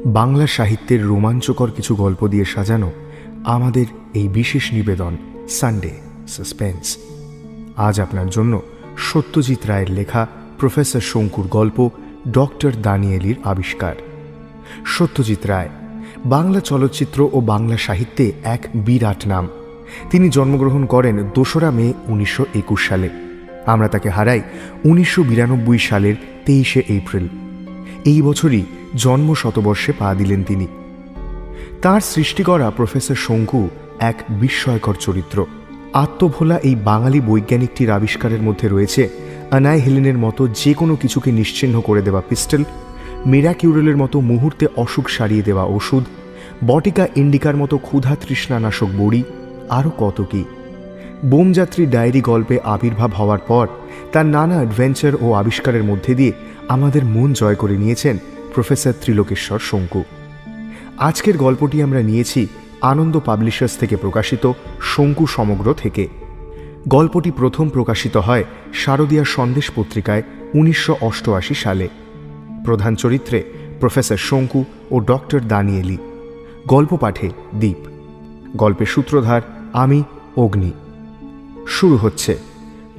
বাংলা সাহিত্যের রোমাঞ্চকর কিছু গল্প দিয়ে সাজানো আমাদের এই বিশেষ নিবেদন সানডে সাসপেন্স। আজ আপনার জন্য সত্যজিৎ রায়ের লেখা প্রফেসর শঙ্কুর গল্প ডক্টর দানিয়েলির আবিষ্কার। সত্যজিৎ রায় বাংলা চলচ্চিত্র ও বাংলা সাহিত্যে এক বিরাট নাম। তিনি জন্মগ্রহণ করেন ২রা মে ১৯২১ সালে। আমরা তাকে হারাই ১৯৯২ সালের ২৩শে এপ্রিল। এই বছরই জন্ম শতবর্ষে পা দিলেন তিনি। তাঁর সৃষ্টি করা প্রফেসর শঙ্কু এক বিস্ময়কর চরিত্র। আত্মভোলা এই বাঙালি বৈজ্ঞানিকটির আবিষ্কারের মধ্যে রয়েছে অ্যানাইহিলিনের মতো যে কোনো কিছুকে নিশ্চিহ্ন করে দেওয়া পিস্টল, মিরাকিউরেলের মতো মুহূর্তে অসুখ সারিয়ে দেওয়া ওষুধ, বটিকা ইন্ডিকার মতো ক্ষুধা তৃষ্ণানাশক বড়ি, আরও কত কি। বোমযাত্রী ডায়েরি গল্পে আবির্ভাব হওয়ার পর তার নানা অ্যাডভেঞ্চার ও আবিষ্কারের মধ্যে দিয়ে আমাদের মন জয় করে নিয়েছেন প্রফেসর ত্রিলোকেশ্বর শঙ্কু। আজকের গল্পটি আমরা নিয়েছি আনন্দ পাবলিশার্স থেকে প্রকাশিত শঙ্কু সমগ্র থেকে। গল্পটি প্রথম প্রকাশিত হয় শারদীয়া সন্দেশ পত্রিকায় ১৯৮৮ সালে। প্রধান চরিত্রে প্রফেসর শঙ্কু ও ডক্টর দানিয়েলি। গল্প পাঠে দীপ। গল্পের সূত্রধার আমি, অগ্নি। শুরু হচ্ছে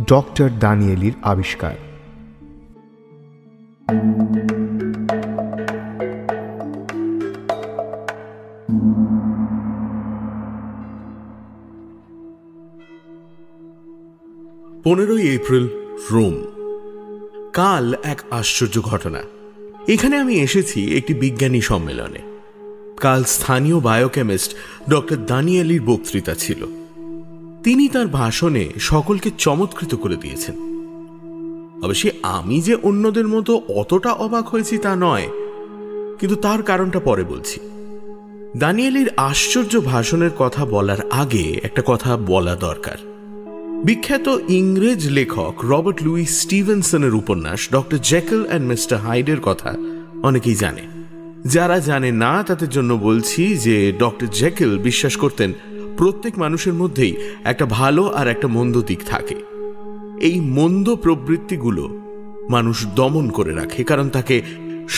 ডক্টর দানিয়েলির আবিষ্কার। 15 এপ্রিল, রোম। কাল এক আশ্চর্য ঘটনা। এখানে আমি এসেছি একটি বিজ্ঞানী সম্মেলনে। কাল স্থানীয় বায়োকেমিস্ট ডক্টর দানিয়েলির বক্তৃতা ছিল। তিনি তার ভাষণে সকলকে চমৎকৃত করে দিয়েছেন। অবশ্যই আমি যে অন্যদের মতো অতটা অবাক হয়েছি তা নয়, কিন্তু তার কারণটা পরে বলছি। দানিয়েলির আশ্চর্য ভাষণের কথা বলার আগে একটা কথা বলা দরকার। বিখ্যাত ইংরেজ লেখক রবার্ট লুইস স্টিভেনসনের উপন্যাস ডক্টর জেকেল অ্যান্ড মিস্টার হাইডের কথা অনেকেই জানে। যারা জানে না তাদের জন্য বলছি যে ডক্টর জেকেল বিশ্বাস করতেন প্রত্যেক মানুষের মধ্যেই একটা ভালো আর একটা মন্দ দিক থাকে। এই মন্দ প্রবৃত্তিগুলো মানুষ দমন করে রাখে, কারণ তাকে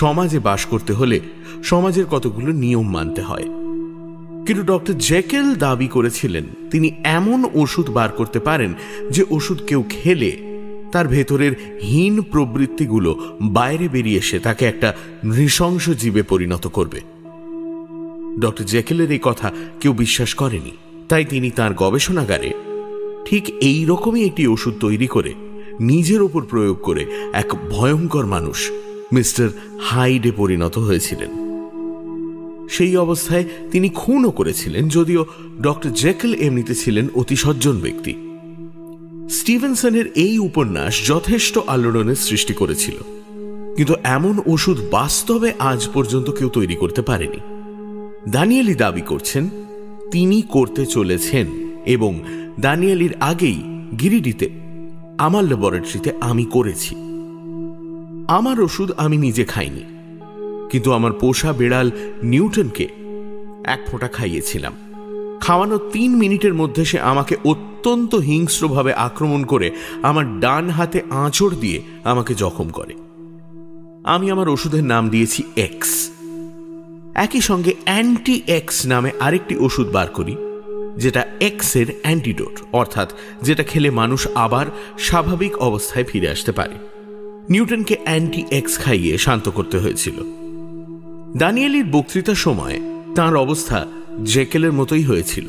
সমাজে বাস করতে হলে সমাজের কতগুলো নিয়ম মানতে হয়। কিন্তু ডক্টর জেকেল দাবি করেছিলেন তিনি এমন ওষুধ বার করতে পারেন যে ওষুধ কেউ খেলে তার ভেতরের হীন প্রবৃত্তিগুলো বাইরে বেরিয়ে এসে তাকে একটা নৃশংস জীবে পরিণত করবে। ডক্টর জেকেলের এই কথা কেউ বিশ্বাস করেনি, তাই তিনি তার গবেষণাগারে ঠিক এই রকমই একটি ওষুধ তৈরি করে নিজের ওপর প্রয়োগ করে এক ভয়ঙ্কর মানুষ মিস্টার হাইডে পরিণত হয়েছিলেন। সেই অবস্থায় তিনি খুনও করেছিলেন, যদিও ডক্টর জেকেল এমনিতে ছিলেন অতি সজ্জন ব্যক্তি। স্টিভেনসনের এই উপন্যাস যথেষ্ট আলোড়নের সৃষ্টি করেছিল, কিন্তু এমন ওষুধ বাস্তবে আজ পর্যন্ত কেউ তৈরি করতে পারেনি। দানিয়েলি দাবি করছেন তিনি করতে চলেছেন, এবং দানিয়েলির আগেই গিরিডিতে আমার ল্যাবরেটরিতে আমি করেছি। আমার ওষুধ আমি নিজে খাইনি, কিন্তু আমার পোষা বিড়াল নিউটনকে এক ফোঁটা খাইয়েছিলাম। খাওয়ানো ৩ মিনিটের মধ্যে সে আমাকে অত্যন্ত হিংস্রভাবে আক্রমণ করে আমার ডান হাতে আঁচড় দিয়ে আমাকে জখম করে। আমি আমার ওষুধের নাম দিয়েছি এক্স। একই সঙ্গে অ্যান্টি এক্স নামে আরেকটি ওষুধ বার করি, যেটা এক্স এর অ্যান্টিডোট, অর্থাৎ যেটা খেলে মানুষ আবার স্বাভাবিক অবস্থায় ফিরে আসতে পারে। নিউটনকে অ্যান্টি এক্স খাইয়ে শান্ত করতে হয়েছিল। দানিয়েলির বক্তৃতার সময় তাঁর অবস্থা জেকেলের মতোই হয়েছিল।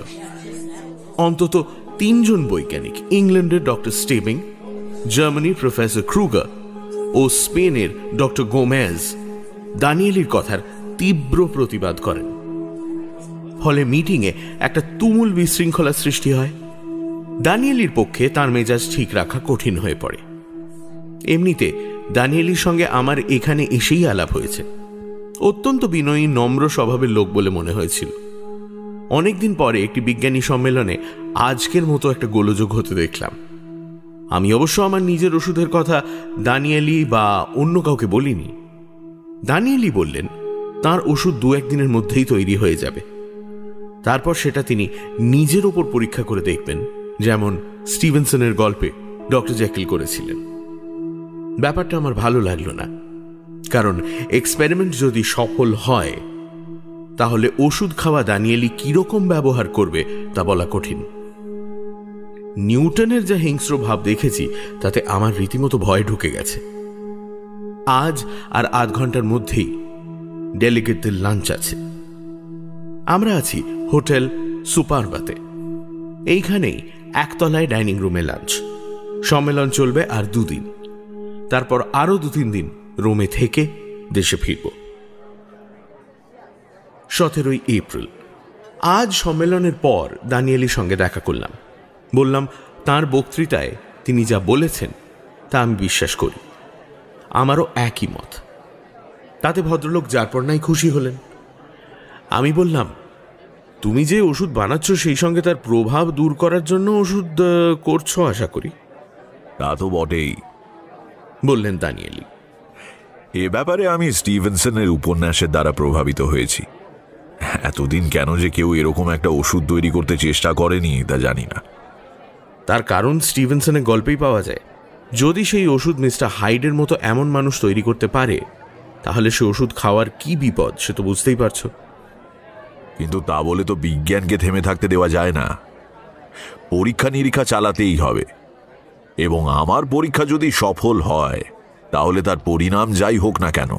অন্তত ৩ জন বৈজ্ঞানিক, ইংল্যান্ডের ডক্টর স্টেবিং, জার্মানির প্রফেসর ক্রুগার ও স্পেনের ডক্টর গোমেজ দানিয়েলির কথার তীব্র প্রতিবাদ করেন। ফলে মিটিংয়ে একটা তুমুল বিশৃঙ্খলা সৃষ্টি হয়। দানিয়েলির পক্ষে তার মেজাজ ঠিক রাখা কঠিন হয়ে পড়ে। এমনিতে দানিয়েলির সঙ্গে আমার এখানে এসেই আলাপ হয়েছে। অত্যন্ত বিনয়ী, নম্র স্বভাবের লোক বলে মনে হয়েছিল। অনেকদিন পরে একটি বিজ্ঞানী সম্মেলনে আজকের মতো একটা গোলযোগ হতে দেখলাম। আমি অবশ্য আমার নিজের ওষুধের কথা দানিয়েলি বা অন্য কাউকে বলিনি। দানিয়েলি বললেন তার ওষুধ ২-১ দিনের মধ্যেই তৈরি হয়ে যাবে। তারপর সেটা তিনি নিজের ওপর পরীক্ষা করে দেখবেন, যেমন স্টিভেনসনের গল্পে ডক্টর জেকেল করেছিলেন। ব্যাপারটা আমার ভালো লাগলো না, কারণ এক্সপেরিমেন্ট যদি সফল হয় তাহলে ওষুধ খাওয়া দানিয়েলি কিরকম ব্যবহার করবে তা বলা কঠিন। নিউটনের যা হিংস্র ভাব দেখেছি তাতে আমার রীতিমতো ভয় ঢুকে গেছে। আজ আর আধ ঘন্টার মধ্যেই ডেলিগেটদের লাঞ্চ আছে। আমরা আছি হোটেল সুপারবাতে। এইখানেই একতলায় ডাইনিং রুমে লাঞ্চ। সম্মেলন চলবে আর 2 দিন, তারপর আরো 2-3 দিন রোমে থেকে দেশে ফিরব। 17 এপ্রিল। আজ সম্মেলনের পর দানিয়েলির সঙ্গে দেখা করলাম। বললাম তাঁর বক্তৃতায় তিনি যা বলেছেন তা আমি বিশ্বাস করি। আমারও একই মত। তাতে ভদ্রলোক যার পর নাই খুশি হলেন। আমি বললাম, তুমি যে ওষুধ বানাচ্ছ সেই সঙ্গে তার প্রভাব দূর করার জন্য ওষুধ করছো আশা করি। তা তো বটেই, বললেন দানিয়েলি। এ ব্যাপারে আমি স্টিভেনসনের উপন্যাসের দ্বারা প্রভাবিত হয়েছি। এতদিন কেন যে কেউ এরকম একটা ওষুধ তৈরি করতে চেষ্টা করেনি তা জানি না। তার কারণ স্টিভেনসনের গল্পেই পাওয়া যায়। যদি সেই ওষুধ মিস্টার হাইডের মতো এমন মানুষ তৈরি করতে পারে, তাহলে সে ওষুধ খাওয়ার কি বিপদ সে তো বুঝতেই পারছো। কিন্তু তা বলে তো বিজ্ঞানকে থেমে থাকতে দেওয়া যায় না। পরীক্ষা নিরীক্ষা চালাতেই হবে, এবং আমার পরীক্ষা যদি সফল হয় তাহলে তার পরিণাম যাই হোক না কেন,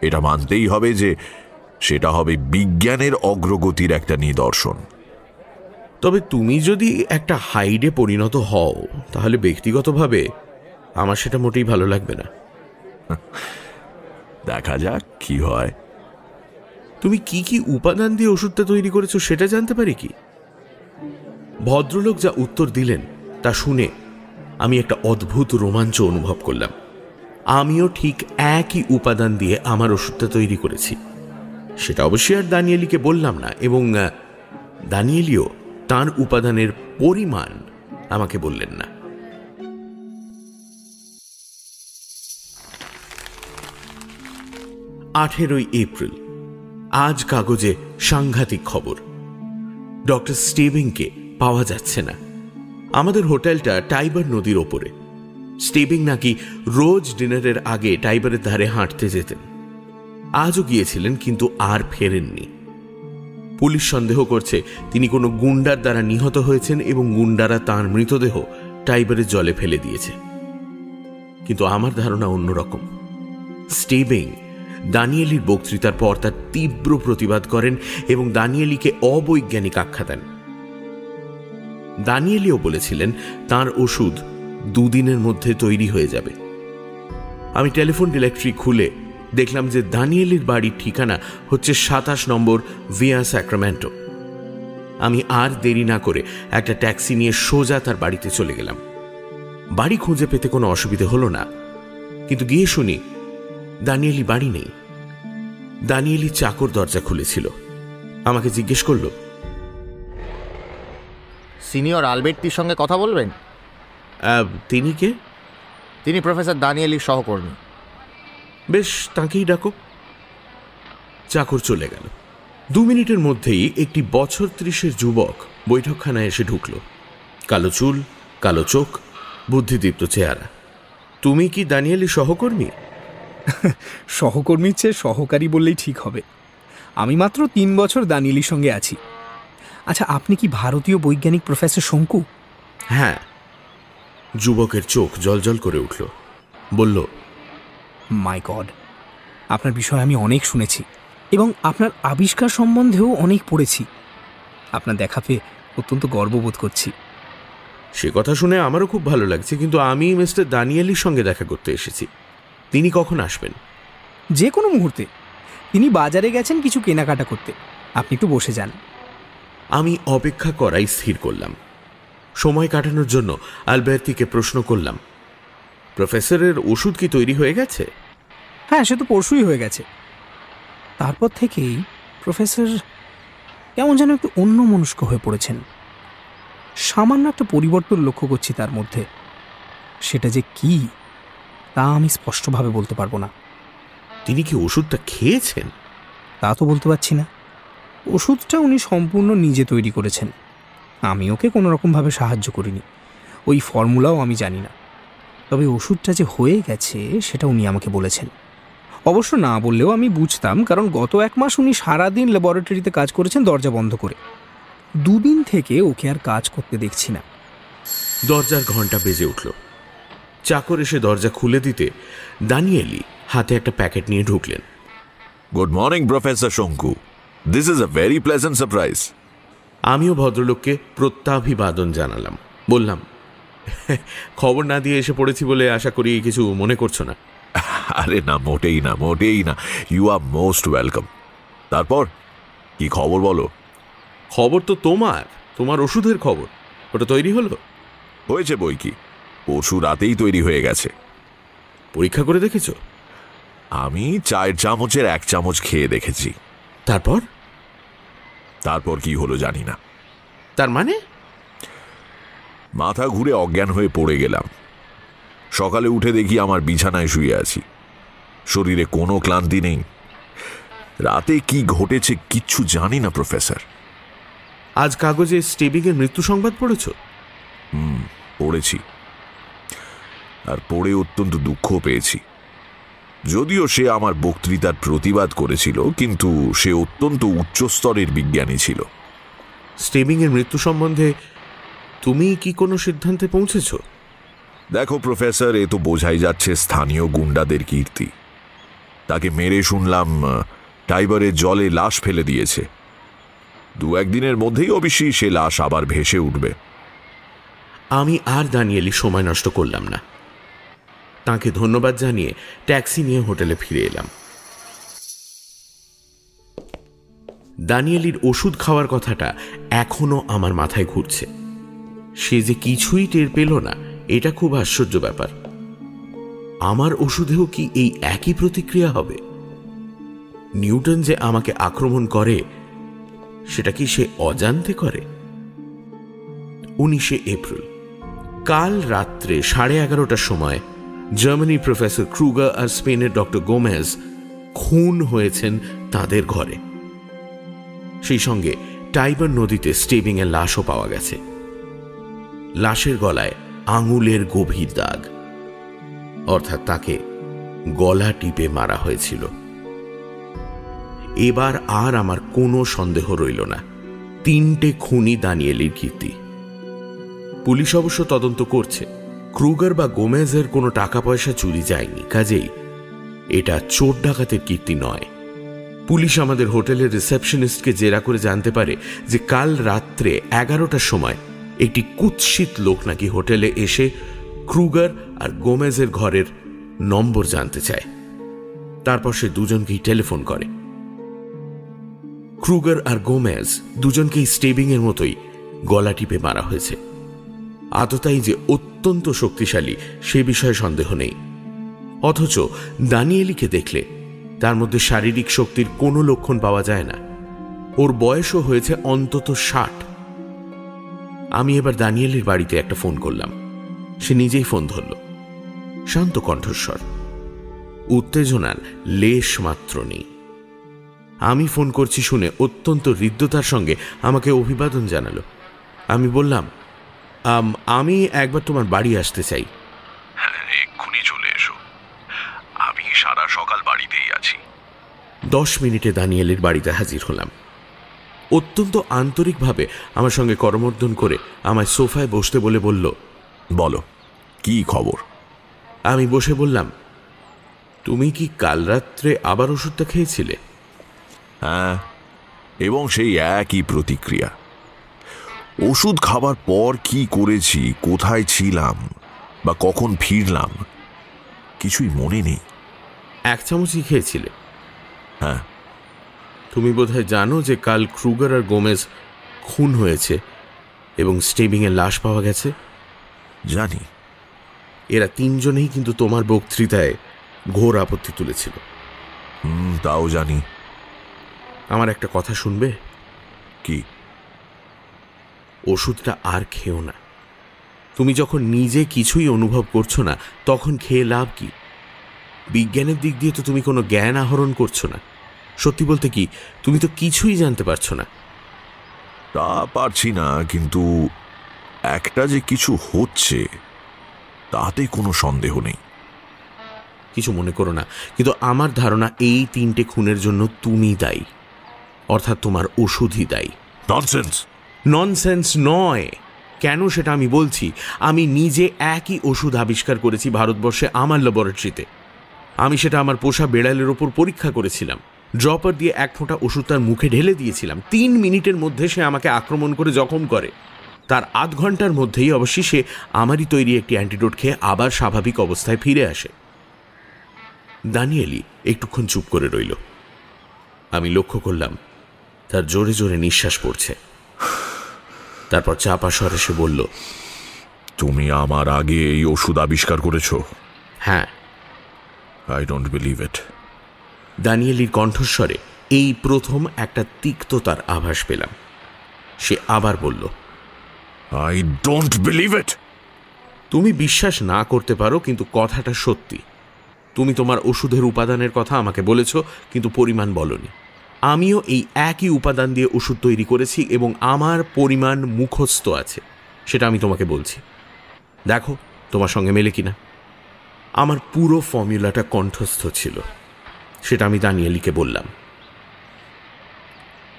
এটা মানতেই হবে যে সেটা হবে বিজ্ঞানের অগ্রগতির একটা নিদর্শন। তবে তুমি যদি একটা হাইডে পরিণত হও, তাহলে ব্যক্তিগতভাবে আমার সেটা মোটেই ভালো লাগবে না। দেখা যাক কি হয়। তুমি কি কি উপাদান দিয়ে ওষুধটা তৈরি করেছো সেটা জানতে পারি কি? ভদ্রলোক যা উত্তর দিলেন তা শুনে আমি একটা অদ্ভুত রোমাঞ্চ অনুভব করলাম। আমিও ঠিক একই উপাদান দিয়ে আমার ওষুধটা তৈরি করেছি। সেটা অবশ্যই আর দানিয়েলিকে বললাম না, এবং দানিয়েলিও তার উপাদানের পরিমাণ আমাকে বললেন না। 18 এপ্রিল। আজ কাগজে সাংঘাতিক খবর। ডক্টর স্টিভিংকে পাওয়া যাচ্ছে না। আমাদের হোটেলটা টাইবার নদীর ওপরে। স্টিভিং নাকি রোজ ডিনারের আগে টাইবারের ধারে হাঁটতে যেতেন। আজও গিয়েছিলেন, কিন্তু আর ফেরেননি। পুলিশ সন্দেহ করছে তিনি কোনো গুন্ডার দ্বারা নিহত হয়েছেন এবং গুন্ডারা তাঁর মৃতদেহ টাইবারের জলে ফেলে দিয়েছে। কিন্তু আমার ধারণা অন্যরকম। স্টিভিং দানিয়েলির বক্তৃতার পর তার তীব্র প্রতিবাদ করেন এবং দানিয়েলিকে অবৈজ্ঞানিক আখ্যা দেন। দানিয়েলিও বলেছিলেন তাঁর ওষুধ 2 দিনের মধ্যে তৈরি হয়ে যাবে। আমি টেলিফোন ডিরেক্টরি খুলে দেখলাম যে দানিয়েলির বাড়ির ঠিকানা হচ্ছে 27 নম্বর ভিয়া স্যাক্রামেন্টো। আমি আর দেরি না করে একটা ট্যাক্সি নিয়ে সোজা তার বাড়িতে চলে গেলাম। বাড়ি খুঁজে পেতে কোনো অসুবিধে হলো না, কিন্তু গিয়ে শুনি দানিয়েলি বাড়ি নেই। দানিয়েলি চাকর দরজা খুলেছিল। আমাকে জিজ্ঞেস করল, সিনিয়র আলবের্টির সঙ্গে কথা বলবেন? তিনি কে? তিনি প্রফেসর দানিয়েলির সহকর্মী। বেশ, তাঁকেই ডাকো। চাকর চলে গেল। 2 মিনিটের মধ্যেই একটি বছর 30-এর যুবক বৈঠকখানায় এসে ঢুকল। কালো চুল, কালো চোখ, বুদ্ধিদীপ্ত চেহারা। তুমি কি দানিয়েলির সহকর্মী? সহকর্মীর চেয়ে সহকারী বললেই ঠিক হবে। আমি মাত্র 3 বছর দানিয়েলির সঙ্গে আছি। আচ্ছা, আপনি কি ভারতীয় বৈজ্ঞানিক প্রফেসর শঙ্কু? হ্যাঁ। যুবকের চোখ জলজল করে উঠল। বলল, মাই গড, আপনার বিষয়ে আমি অনেক শুনেছি এবং আপনার আবিষ্কার সম্বন্ধেও অনেক পড়েছি। আপনার দেখা পেয়ে অত্যন্ত গর্ববোধ করছি। সে কথা শুনে আমারও খুব ভালো লাগছে, কিন্তু আমি মিস্টার দানিয়েলির সঙ্গে দেখা করতে এসেছি। তিনি কখন আসবেন? যে কোনো মুহূর্তে। তিনি বাজারে গেছেন কিছু কেনাকাটা করতে। আপনি একটু বসে যান। আমি অপেক্ষা করাই স্থির করলাম। সময় কাটানোর জন্য আলবের্তিকে প্রশ্ন করলাম, প্রফেসরের ওষুধ কি তৈরি হয়ে গেছে? হ্যাঁ, সে তো পরশুই হয়ে গেছে। তারপর থেকেই প্রফেসর কেমন যেন একটু অন্যমনস্ক হয়ে পড়েছেন। সামান্য একটা পরিবর্তন লক্ষ্য করছি তার মধ্যে। সেটা যে কি তা আমি স্পষ্টভাবে বলতে পারবো না। তিনি কি ওষুধটা খেয়েছেন? তা তো বলতে পারছি না। ওষুধটা উনি সম্পূর্ণ নিজে তৈরি করেছেন। আমি ওকে কোনো রকমভাবে সাহায্য করিনি। ওই ফর্মুলাও আমি জানি না। তবে ওষুধটা যে হয়ে গেছে সেটা উনি আমাকে বলেছেন। অবশ্য না বললেও আমি বুঝতাম, কারণ গত 1 মাস উনি সারাদিন ল্যাবরেটরিতে কাজ করেছেন দরজা বন্ধ করে। 2 দিন থেকে ওকে আর কাজ করতে দেখছি না। দরজার ঘন্টা বেজে উঠল। চাকর এসে দরজা খুলে দিতে দানিয়েলি হাতে একটা প্যাকেট নিয়ে ঢুকলেন। গুড মর্নিং প্রফেসর শঙ্কু, this is a very pleasant surprise. আমিও ভদ্রলোককে প্রত্যাভিবাদন জানালাম। বললাম, খবর না দিয়ে এসে পড়েছি বলে আশা করি কিছু মনে করছো না। আরে না, মোটেই না, মোটেই না। You are most welcome. তারপর কি খবর বলো? খবর তো তোমার ওষুধের খবর। ওটা তৈরি হলো? হয়েছে বই কি, পরশু রাতেই তৈরি হয়ে গেছে। পরীক্ষা করে দেখেছো? আমি 4 চামচের 1 চামচ খেয়ে দেখেছি। তারপর কি হলো জানি না। তার মানে? মাথা ঘুরে অজ্ঞান হয়ে পড়ে গেলাম। সকালে উঠে দেখি আমার বিছানায় শুয়ে আছি, শরীরে কোনো ক্লান্তি নেই। রাতে কি ঘটেছে কিচ্ছু জানি না প্রফেসর। আজ কাগজে স্টেবিংয়ের মৃত্যু সংবাদ পড়েছো? পড়েছি, আর পড়ে অত্যন্ত দুঃখ পেয়েছি। যদিও সে আমার বক্তৃতার প্রতিবাদ করেছিল, কিন্তু সে অত্যন্ত উচ্চস্তরের বিজ্ঞানী ছিল। স্টেবিংয়ের মৃত্যু সম্বন্ধে তুমি কি কোনো সিদ্ধান্তে পৌঁছেছো? দেখো প্রফেসর, এ তো বোঝাই যাচ্ছে স্থানীয় গুন্ডাদের কীর্তি। তাকে মেরে শুনলাম টাইবারের জলে লাশ ফেলে দিয়েছে। 2-1 দিনের মধ্যেই অবশ্যই সে লাশ আবার ভেসে উঠবে। আমি আর দানিয়েলি সময় নষ্ট করলাম না। তাকে ধন্যবাদ জানিয়ে ট্যাক্সি নিয়ে হোটেলে ফিরে এলাম। দানিয়েলির ওষুধ খাওয়ার কথাটা এখনো আমার মাথায় ঘুরছে। সে যে কিছুই টের পেল না, এটা খুব আশ্চর্য ব্যাপার। আমার ওষুধেও কি এই একই প্রতিক্রিয়া হবে? নিউটন যে আমাকে আক্রমণ করে, সেটা কি সে অজান্তে করে? 19শে এপ্রিল, কাল রাত্রে 11:30টার সময় জার্মানির প্রফেসর ক্রুগার আর স্পেনের ডক্টর গোমেজ খুন হয়েছেন তাদের ঘরে। সেই সঙ্গে টাইবার নদীতে স্টেবিংয়ের লাশও পাওয়া গেছে। লাশের গলায় আঙুলের গভীর দাগ, অর্থাৎ তাকে গলা টিপে মারা হয়েছিল। এবার আর আমার কোনো সন্দেহ রইল না, 3টে খুনি দানিয়েলির কীর্তি। পুলিশ অবশ্য তদন্ত করছে। ক্রুগার বা গোমেজের কোনো টাকা পয়সা চুরি যায়নি, কাজেই এটা চোর ডাকাতের কীর্তি নয়। পুলিশ আমাদের হোটেলের রিসেপশনিস্টকে জেরা করে জানতে পারে যে কাল রাত্রে 11টার সময় একটি কুৎসিত লোক নাকি হোটেলে এসে ক্রুগার আর গোমেজের ঘরের নম্বর জানতে চায়। তারপর সে দুজনকেই টেলিফোন করে। ক্রুগার আর গোমেজ দুজনকেই স্টেবিংয়ের মতোই গলা টিপে মারা হয়েছে। আততায়ী যে অত্যন্ত শক্তিশালী সে বিষয়ে সন্দেহ নেই। অথচ দানিয়েলিকে দেখলে তার মধ্যে শারীরিক শক্তির কোনো লক্ষণ পাওয়া যায় না। ওর বয়সও হয়েছে অন্তত 60। আমি এবার দানিয়েলির বাড়িতে একটা ফোন করলাম। সে নিজেই ফোন ধরল। শান্ত কণ্ঠস্বর, উত্তেজনার লেশ মাত্র নেই। আমি ফোন করছি শুনে অত্যন্ত হৃদ্যতার সঙ্গে আমাকে অভিবাদন জানালো। আমি বললাম, আমি একবার তোমার বাড়ি আসতে চাই। এক্ষুনি চলে এসো, আমি সারা সকাল বাড়িতেই আছি। 10 মিনিটে দানিয়েলির বাড়িতে হাজির হলাম। অত্যন্ত আন্তরিকভাবে আমার সঙ্গে করমর্দন করে আমায় সোফায় বসতে বলে বলল, বলো কি খবর? আমি বসে বললাম, তুমি কি কাল রাত্রে আবার ওষুধটা খেয়েছিলে? হ্যাঁ, এবং সেই একই প্রতিক্রিয়া। ওষুধ খাবার পর কি করেছি, কোথায় ছিলাম বা কখন ফিরলাম, কিছুই মনে নেই। 1 চামচই খেয়েছিলে? হ্যাঁ। তুমি বোধহয় জানো যে কাল ক্রুগার আর গোমেজ খুন হয়েছে এবং স্টেবিংয়ের লাশ পাওয়া গেছে? জানি। এরা 3 জনেই কিন্তু তোমার বক্তৃতায় ঘোর আপত্তি তুলেছিল। তাও জানি। আমার একটা কথা শুনবে? কি? ওষুধটা আর খেও না। তুমি যখন নিজে কিছুই অনুভব করছো না, তখন খেয়ে লাভ কি? বিজ্ঞানের দিক দিয়ে তো তুমি কোনো জ্ঞান আহরণ করছো না। সত্যি বলতে কি, তুমি তো কিছুই জানতে পারছো না। তা পারছি না, কিন্তু একটা যে কিছু হচ্ছে তাতে কোনো সন্দেহ নেই। কিছু মনে করো না, কিন্তু আমার ধারণা এই 3টে খুনের জন্য তুমি দায়ী, অর্থাৎ তোমার ওষুধই দায়ী। ননসেন্স। ননসেন্স নয়। কেন সেটা আমি বলছি। আমি নিজে একই ওষুধ আবিষ্কার করেছি ভারতবর্ষে আমার ল্যাবরেটরিতে। আমি সেটা আমার পোষা বেড়ালের ওপর পরীক্ষা করেছিলাম। ড্রপার দিয়ে 1 ফোঁটা ওষুধ তার মুখে ঢেলে দিয়েছিলাম। 3 মিনিটের মধ্যে সে আমাকে আক্রমণ করে জখম করে। তার আধ ঘন্টার মধ্যেই অবশ্যই সে আমারই তৈরি একটি অ্যান্টিডোট খেয়ে আবার স্বাভাবিক অবস্থায় ফিরে আসে। দানিয়েলি একটুক্ষণ চুপ করে রইল। আমি লক্ষ্য করলাম তার জোরে জোরে নিঃশ্বাস পড়ছে। তারপর চাপা স্বরে সে বলল, তুমি আমার আগে এই ওষুধ আবিষ্কার করেছো? হ্যাঁ। I don't believe it. দানিয়েলির কণ্ঠস্বরে এই প্রথম একটা তিক্ততার আভাস পেলাম। সে আবার বলল, আই ডোন্ট বিলিভ ইট। তুমি বিশ্বাস না করতে পারো, কিন্তু কথাটা সত্যি। তুমি তোমার ওষুধের উপাদানের কথা আমাকে বলেছ, কিন্তু পরিমাণ বলনি। আমিও এই একই উপাদান দিয়ে ওষুধ তৈরি করেছি এবং আমার পরিমাণ মুখস্থ আছে, সেটা আমি তোমাকে বলছি। দেখো তোমার সঙ্গে মেলে কিনা। আমার পুরো ফর্মুলাটা কণ্ঠস্থ ছিল, সেটা আমি দানিয়েলিকে বললাম।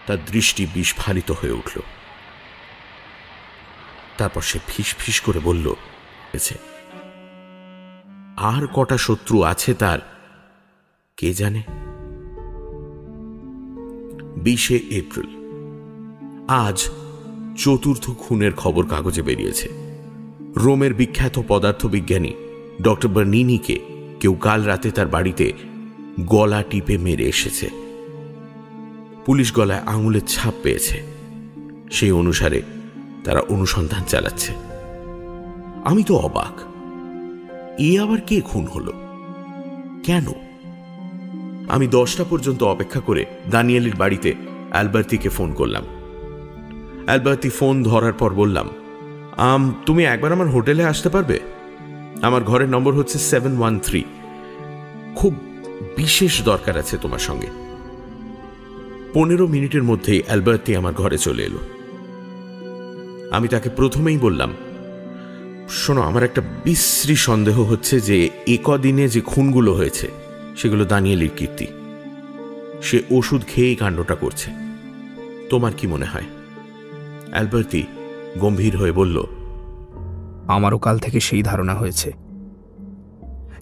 তার দৃষ্টি বিস্ফারিত হয়ে উঠল। তারপর সে ফিস ফিস করে বলল, আর কটা শত্রু আছে তার কে জানে। 20শে এপ্রিল। আজ 4র্থ খুনের খবর কাগজে বেরিয়েছে। রোমের বিখ্যাত পদার্থবিজ্ঞানী ডক্টর বার্নিনিকে কেউ কাল রাতে তার বাড়িতে গলা টিপে মেরে এসেছে। পুলিশ গলায় আঙুলের ছাপ পেয়েছে। সেই অনুসারে তারা অনুসন্ধান চালাচ্ছে। আমি তো অবাক, এ আবার কে খুন হলো, কেন? আমি 10টা পর্যন্ত অপেক্ষা করে দানিয়েলির বাড়িতে অ্যালবার্তিকে ফোন করলাম। অ্যালবার্তি ফোন ধরার পর বললাম, তুমি একবার আমার হোটেলে আসতে পারবে? আমার ঘরের নম্বর হচ্ছে 713। খুব বিশেষ দরকার আছে তোমার সঙ্গে। 15 মিনিটের মধ্যেই অ্যালবার্তি আমার ঘরে চলে এলো। আমি তাকে প্রথমেই বললাম, শোনো, আমার একটা বিশ্রী সন্দেহ হচ্ছে যে একদিনে যে খুনগুলো হয়েছে সেগুলো দানিয়েলির কীর্তি। সে ওষুধ খেয়েই কাণ্ডটা করছে। তোমার কি মনে হয়? অ্যালবার্তি গম্ভীর হয়ে বলল, আমারও কাল থেকে সেই ধারণা হয়েছে।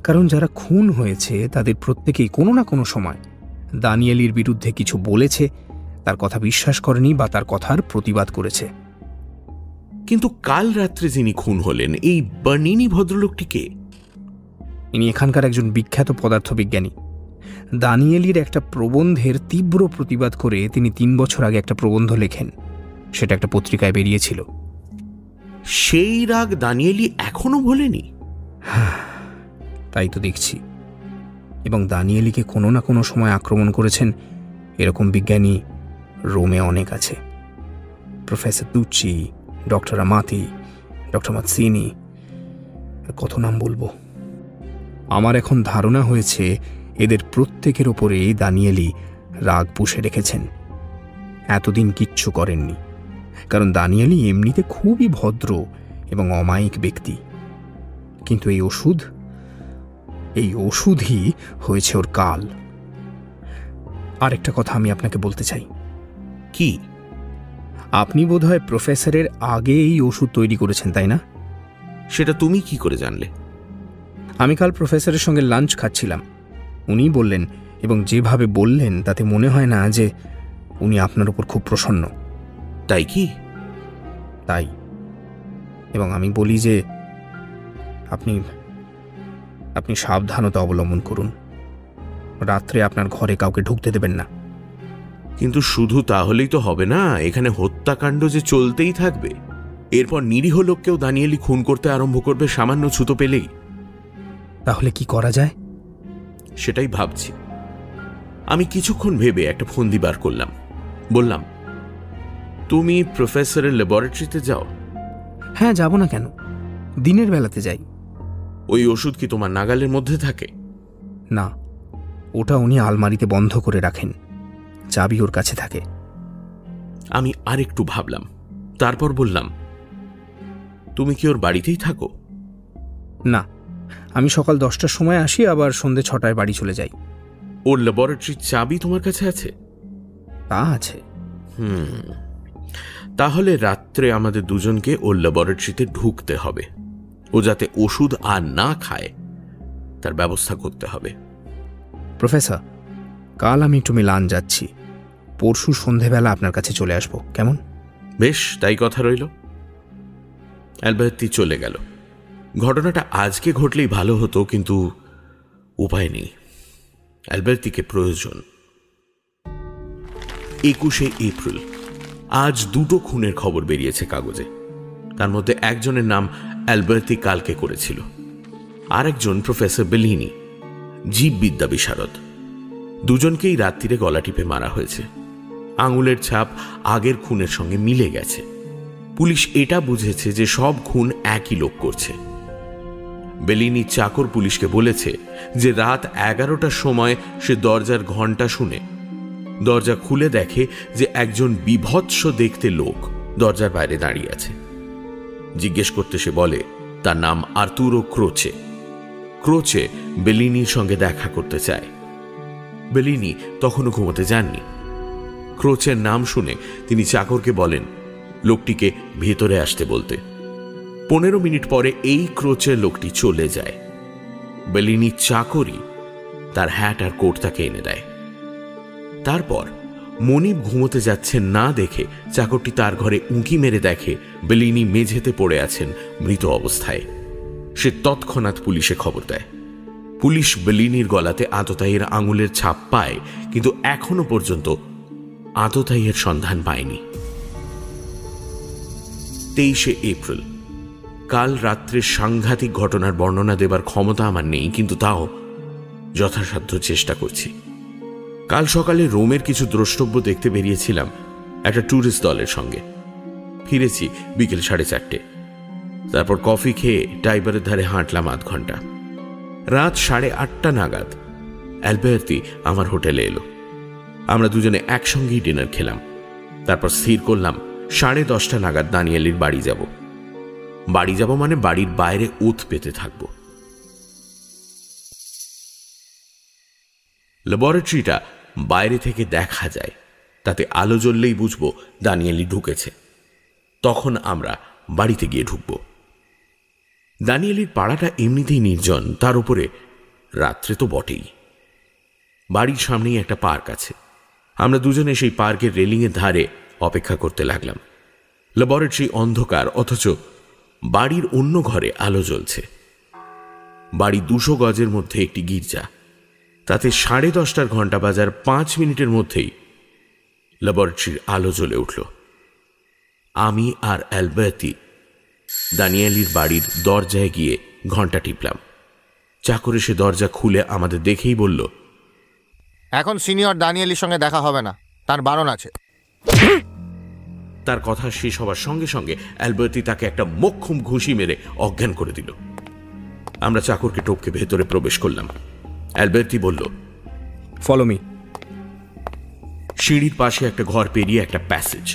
কারণ যারা খুন হয়েছে তাদের প্রত্যেকেই কোনো না কোনো সময় দানিয়েলির বিরুদ্ধে কিছু বলেছে, তার কথা বিশ্বাস করেনি বা তার কথার প্রতিবাদ করেছে। কিন্তু কাল রাত্রে যিনি খুন হলেন, এই বার্নিনি ভদ্রলোকটি কে? ইনি এখানকার একজন বিখ্যাত পদার্থবিজ্ঞানী। দানিয়েলির একটা প্রবন্ধের তীব্র প্রতিবাদ করে তিনি 3 বছর আগে একটা প্রবন্ধ লেখেন। সেটা একটা পত্রিকায় বেরিয়েছিল। সেই রাগ দানিয়েলি এখনো ভোলেনি? তাই তো দেখছি। এবং দানিয়েলিকে কোনো না কোনো সময় আক্রমণ করেছেন এরকম বিজ্ঞানী রোমে অনেক আছে। প্রফেসর তুচ্চি, ডক্টর আমাতি, ডক্টর মাৎসিনি, কত নাম বলবো। আমার এখন ধারণা হয়েছে এদের প্রত্যেকের ওপরেই দানিয়েলি রাগ পুষে রেখেছেন। এতদিন কিচ্ছু করেননি, কারণ দানিয়েলি এমনিতে খুবই ভদ্র এবং অমায়িক ব্যক্তি। কিন্তু এই ওষুধই হয়েছে ওর কাল। আরেকটা কথা আমি আপনাকে বলতে চাই। কি? আপনি বোধহয় প্রফেসরের আগে এই ওষুধ তৈরি করেছেন, তাই না? সেটা তুমি কি করে জানলে? আমি কাল প্রফেসরের সঙ্গে লাঞ্চ খাচ্ছিলাম। উনি বললেন, এবং যেভাবে বললেন তাতে মনে হয় না যে উনি আপনার উপর খুব প্রসন্ন। তাই কি? তাই। এবং আমি বলি যে আপনি সাবধানতা অবলম্বন করুন। রাত্রে আপনার ঘরে কাউকে ঢুকতে দেবেন না। কিন্তু শুধু তাহলেই তো হবে না, এখানে হত্যাকাণ্ড যে চলতেই থাকবে। এরপর নিরীহ লোককেও দানিয়েলি খুন করতে আরম্ভ করবে সামান্য ছুতো পেলেই। তাহলে কি করা যায়? সেটাই ভাবছি। আমি কিছুক্ষণ ভেবে একটা ফন্দি বার করলাম। বললাম, তুমি প্রফেসরের ল্যাবরেটরিতে যাও? হ্যাঁ, যাব না কেন, দিনের বেলাতে যাই। ওই ওষুধ কি তোমার নাগালের মধ্যে থাকে? না, ওটা উনি আলমারিতে বন্ধ করে রাখেন, চাবি ওর কাছে থাকে। আমি আরেকটু ভাবলাম, তারপর বললাম, তুমি কি ওর বাড়িতেই থাকো? না, আমি সকাল 10টার সময় আসি, আবার সন্ধ্যে 6টায় বাড়ি চলে যাই। ওর ল্যাবরেটরির চাবি তোমার কাছে আছে? তা আছে। তাহলে রাত্রে আমাদের দুজনকে ওর ল্যাবরেটরিতে ঢুকতে হবে। ও যাতে ওষুধ আর না খায় তার ব্যবস্থা করতে হবে। প্রফেসর, কাল আমি একটু মিলান যাচ্ছি, পরশু সন্ধেবেলা আপনার কাছে চলে আসবো, কেমন? বেশ, তাই কথা রইল। অ্যালবার্তি চলে গেল। ঘটনাটা আজকে ঘটলেই ভালো হতো, কিন্তু উপায় নেই। অ্যালবার্তিকে প্রয়োজন। 21শে এপ্রিল। আজ 2টো খুনের খবর বেরিয়েছে কাগজে। তার মধ্যে একজনের নাম অ্যালবার্তি কালকে করেছিল, আর একজন প্রফেসর বেলিনি, জীববিদ্যা বিশারদ। দুজনকেই রাত্রিরে গলা টিপে মারা হয়েছে। আঙুলের ছাপ আগের খুনের সঙ্গে মিলে গেছে। পুলিশ এটা বুঝেছে যে সব খুন একই লোক করছে। বেলিনি চাকর পুলিশকে বলেছে যে রাত 11টার সময় সে দরজার ঘণ্টা শুনে দরজা খুলে দেখে যে একজন বিভৎস দেখতে লোক দরজার বাইরে দাঁড়িয়ে আছে। জিজ্ঞেস করতে সে বলে তার নাম আর্তুরো ক্রোচে। ক্রোচে বেলিনির সঙ্গে দেখা করতে চায়। বেলিনি তখনও ঘুমোতে যাননি। ক্রোচের নাম শুনে তিনি চাকরকে বলেন লোকটিকে ভেতরে আসতে বলতে। 15 মিনিট পরে এই ক্রোচের লোকটি চলে যায়। বেলিনি চাকরই তার হ্যাট আর কোট তাকে এনে দেয়। তারপর মনিব ঘুমোতে যাচ্ছেন না দেখে চাকরটি তার ঘরে উঁকি মেরে দেখে বেলিনি মেঝেতে পড়ে আছেন মৃত অবস্থায়। সে তৎক্ষণাৎ পুলিশে খবর দেয়। পুলিশ বেলিনির গলাতে আততায়ীর আঙুলের ছাপ পায়, কিন্তু এখনো পর্যন্ত আততায়ীর সন্ধান পায়নি। 23শে এপ্রিল। কাল রাত্রে সাংঘাতিক ঘটনার বর্ণনা দেবার ক্ষমতা আমার নেই, কিন্তু তাও যথাসাধ্য চেষ্টা করছি। কাল সকালে রোমের কিছু দ্রষ্টব্য দেখতে বেরিয়েছিলাম একটা ট্যুরিস্ট দলের সঙ্গে। ফিরেছি বিকেল 4:30। তারপর কফি খেয়ে টাইবারের ধারে হাঁটলাম আধ ঘন্টা। রাত 8:30 নাগাদ অ্যালবার্তি আমার হোটেলে এলো। আমরা দুজনে একসঙ্গেই ডিনার খেলাম। তারপর স্থির করলাম 10:30 নাগাদ দানিয়েলির বাড়ি যাব। বাড়ি যাব মানে বাড়ির বাইরে ওত পেতে থাকব। ল্যাবরেটরিটা বাইরে থেকে দেখা যায়, তাতে আলো জ্বললেই বুঝবো দানিয়েলি ঢুকেছে। তখন আমরা বাড়িতে গিয়ে ঢুকব। দানিয়েলির পাড়াটা এমনিতেই নির্জন, তার উপরে রাত্রে তো বটেই। বাড়ির সামনেই একটা পার্ক আছে। আমরা দুজনে সেই পার্কের রেলিংয়ের ধারে অপেক্ষা করতে লাগলাম। ল্যাবরেটরি অন্ধকার, অথচ বাড়ির অন্য ঘরে আলো জ্বলছে। বাড়ি 200 গজের মধ্যে একটি গির্জা। তাতে 10:30টার ঘণ্টা বাজার 5 মিনিটের মধ্যেই ল্যাবরেটরির আলো জ্বলে উঠল। আমি আর অ্যালবার্তি দানিয়েলির বাড়ির দরজায় গিয়ে ঘণ্টা টিপলাম। চাকর এসে দরজা খুলে আমাদের দেখেই বলল, এখন সিনিয়র দানিয়েলির সঙ্গে দেখা হবে না, তার বারণ আছে। তার কথা শেষ হবার সঙ্গে সঙ্গে অ্যালবার্তি তাকে একটা মোক্ষম ঘুষি মেরে অজ্ঞান করে দিল। আমরা চাকরকে টপকে ভেতরে প্রবেশ করলাম। অ্যালবার্তি বলল, ফলো মি। সিঁড়ির পাশে একটা ঘর পেরিয়ে একটা প্যাসেজ।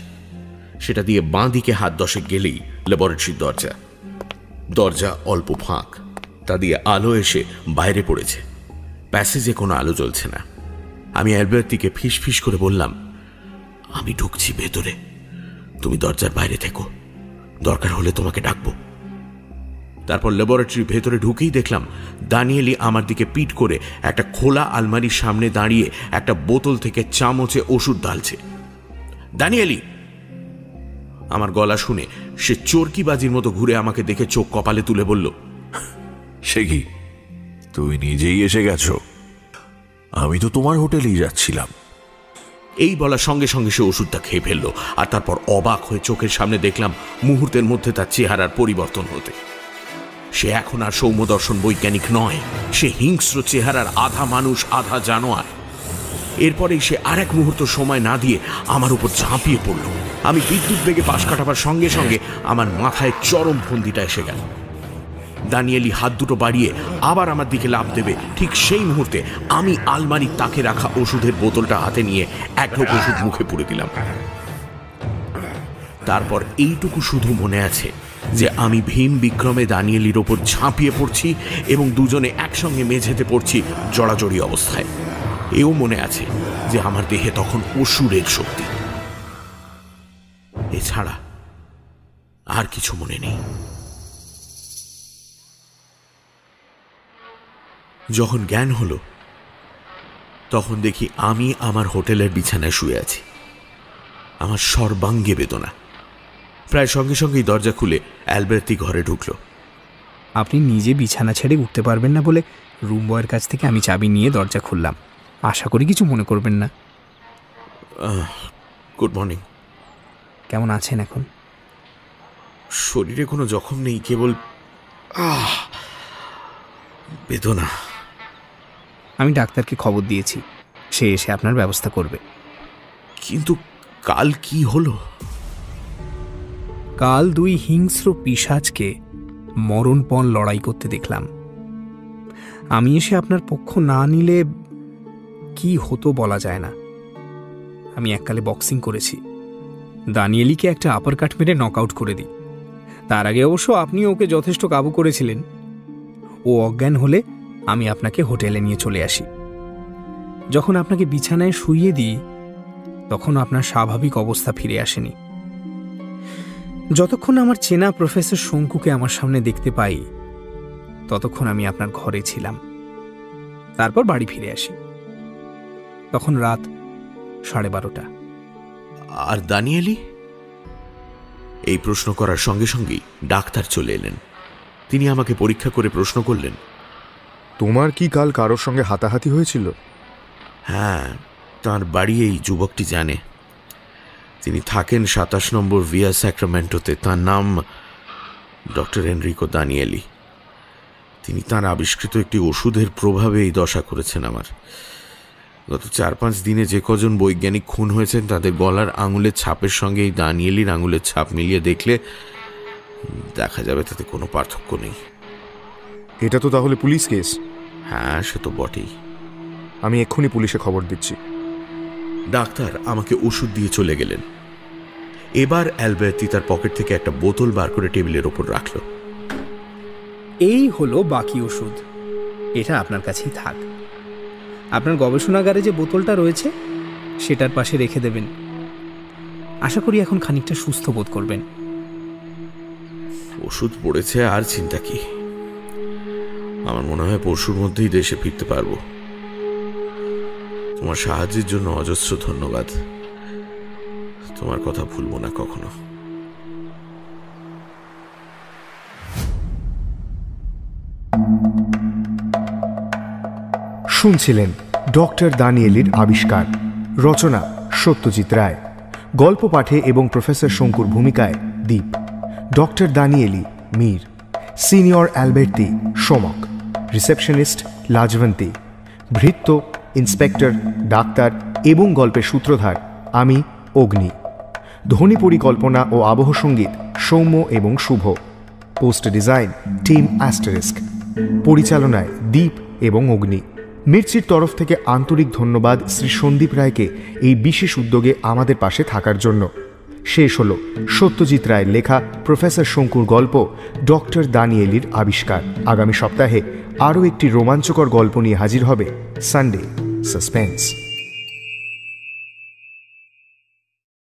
সেটা দিয়ে বাঁ দিকে হাত 10 গেলেই ল্যাবরেটরির দরজা। দরজা অল্প ফাঁক, তা দিয়ে আলো এসে বাইরে পড়েছে। প্যাসেজে কোনো আলো জ্বলছে না। আমি অ্যালবার্তিকে ফিস ফিস করে বললাম, আমি ঢুকছি ভেতরে, তুমি দরজার বাইরে থেকো, দরকার হলে তোমাকে ডাকবো। তারপর ল্যাবরেটরির ভেতরে ঢুকেই দেখলাম দানিয়েলি আমার দিকে পিট করে একটা খোলা আলমারির সামনে দাঁড়িয়ে একটা বোতল থেকে চামচে ওষুধ ঢালছে। দানিয়েলি! আমার গলা শুনে সে চরকিবাজির মতো ঘুরে আমাকে দেখে চোখ কপালে তুলে বলল, সে কি, তুমি নিজেই এসে গেছো? আমি তো তোমার হোটেলেই যাচ্ছিলাম। এই বলার সঙ্গে সঙ্গে সে ওষুধটা খেয়ে ফেললো। আর তারপর অবাক হয়ে চোখের সামনে দেখলাম মুহূর্তের মধ্যে তার চেহারার পরিবর্তন হতে। সে এখন আর সৌম্যদর্শন বৈজ্ঞানিক নয়, সে হিংস্র চেহারার আধা মানুষ আধা জানোয়ার। এরপরেই সে আর এক মুহূর্ত সময় না দিয়ে আমার উপর ঝাঁপিয়ে পড়ল। আমি বিদ্যুৎ বেগে পাশ কাটাবার সঙ্গে সঙ্গে আমার মাথায় চরম ফন্দিটা এসে গেল। দানিয়েলি হাত দুটো বাড়িয়ে আবার আমার দিকে লাফ দেবে, ঠিক সেই মুহূর্তে আমি আলমারির তাকে রাখা ওষুধের বোতলটা হাতে নিয়ে এক ঢোক ওষুধ মুখে পুরে দিলাম। তারপর এইটুকু শুধু মনে আছে, যে আমি ভীম বিক্রমে দানিয়েলির ওপর ঝাঁপিয়ে পড়ছি এবং দুজনে একসঙ্গে মেঝেতে পড়ছি জড়াজড়ি অবস্থায়। এও মনে আছে যে আমার দেহে তখন অসুরের শক্তি। এছাড়া আর কিছু মনে নেই। যখন জ্ঞান হলো তখন দেখি আমি আমার হোটেলের বিছানায় শুয়ে আছি। আমার সর্বাঙ্গে বেদনা। প্রায় সঙ্গে সঙ্গেই দরজা খুলে অ্যালবের্তি ঘরে ঢুকলো। আপনি নিজে বিছানা ছেড়ে উঠতে পারবেন না বলে রুম বয়ের কাছ থেকে আমি চাবি নিয়ে দরজা খুললাম। আশা করি কিছু মনে করবেন না। Good morning. কেমন আছেন এখন? শরীরে কোনো জখম নেই, কেবল বেদনা। আমি ডাক্তারকে খবর দিয়েছি, সে এসে আপনার ব্যবস্থা করবে। কিন্তু কাল কি হলো? কাল 2 হিংস্র পিশাচকে মরণপণ লড়াই করতে দেখলাম। আমি এসে আপনার পক্ষ না নিলে কি হতো বলা যায় না। আমি এককালে বক্সিং করেছি, দানিয়েলিকে একটা আপার কাট মেরে নক আউট করে দিই। তার আগে অবশ্য আপনি ওকে যথেষ্ট কাবু করেছিলেন। ও অজ্ঞান হলে আমি আপনাকে হোটেলে নিয়ে চলে আসি। যখন আপনাকে বিছানায় শুইয়ে দিই তখন আপনার স্বাভাবিক অবস্থা ফিরে আসেনি। যতক্ষণ আমার চেনা প্রফেসর শঙ্কুকে আমার সামনে দেখতে পাই ততক্ষণ আমি আপনার ঘরে ছিলাম। তারপর বাড়ি ফিরে আসি, তখন রাত 12:30। আর দানিয়েলি? এই প্রশ্ন করার সঙ্গে সঙ্গেই ডাক্তার চলে এলেন। তিনি আমাকে পরীক্ষা করে প্রশ্ন করলেন, তোমার কি কাল কারোর সঙ্গে হাতাহাতি হয়েছিল? হ্যাঁ, তাঁর বাড়ি এই যুবকটি জানে। তিনি থাকেন 27 নম্বর ভিয়া স্যাক্রামেন্টোতে। তাঁর নাম ডক্টর এনরিকো দানিয়েলি। তিনি তাঁর আবিষ্কৃত একটি ওষুধের প্রভাবে এই দশা করেছেন আমার। গত 4-5 দিনে যে কজন বৈজ্ঞানিক খুন হয়েছেন তাদের গলার আঙুলের ছাপের সঙ্গে এই দানিয়েলির আঙুলের ছাপ মিলিয়ে দেখলে দেখা যাবে তাতে কোনো পার্থক্য নেই। এটা তো তাহলে পুলিশ কেস? হ্যাঁ, সে তো বটেই। আমি এক্ষুনি পুলিশে খবর দিচ্ছি। ডাক্তার আমাকে ওষুধ দিয়ে চলে গেলেন। এবার অ্যালবের্তি তার পকেট থেকে একটা বোতল বার করে টেবিলের ওপর রাখল। এই হলো বাকি ওষুধ, এটা আপনার কাছেই থাক। আপনার গবেষণাগারে যে বোতলটা রয়েছে সেটার পাশে রেখে দেবেন। আশা করি এখন খানিকটা সুস্থ বোধ করবেন। ওষুধ পড়েছে, আর চিন্তা কি। আমার মনে হয় পরশুর মধ্যেই দেশে ফিরতে পারবো। তোমার সাহায্যের জন্য অজস্র ধন্যবাদ। তোমার কথা ভুলবো না কখনো। শুনছিলেন ডক্টর দানিয়েলির আবিষ্কার। রচনা সত্যজিৎ রায়। গল্প পাঠে এবং প্রফেসর শঙ্কুর ভূমিকায় Deep. Doctor Danieli Mir. Senior Alberti Somak. Receptionist Lajwanti. ভৃত্য ইন্সপেক্টর ডাক্তার এবং গল্পের সূত্রধার আমি অগ্নি। ধ্বনি পরিকল্পনা ও আবহ সঙ্গীত সৌম্য এবং Shubho. Poster design team asterisk. পরিচালনায় দীপ এবং অগ্নি। মির্চির তরফ থেকে আন্তরিক ধন্যবাদ শ্রী সন্দীপ রায়কে এই বিশেষ উদ্যোগে আমাদের পাশে থাকার জন্য। শেষ হল সত্যজিৎ রায়ের লেখা প্রফেসর শঙ্কুর গল্প ডক্টর দানিয়েলির আবিষ্কার। আগামী সপ্তাহে আরও একটি রোমাঞ্চকর গল্প নিয়ে হাজির হবে সানডে সাসপেন্স।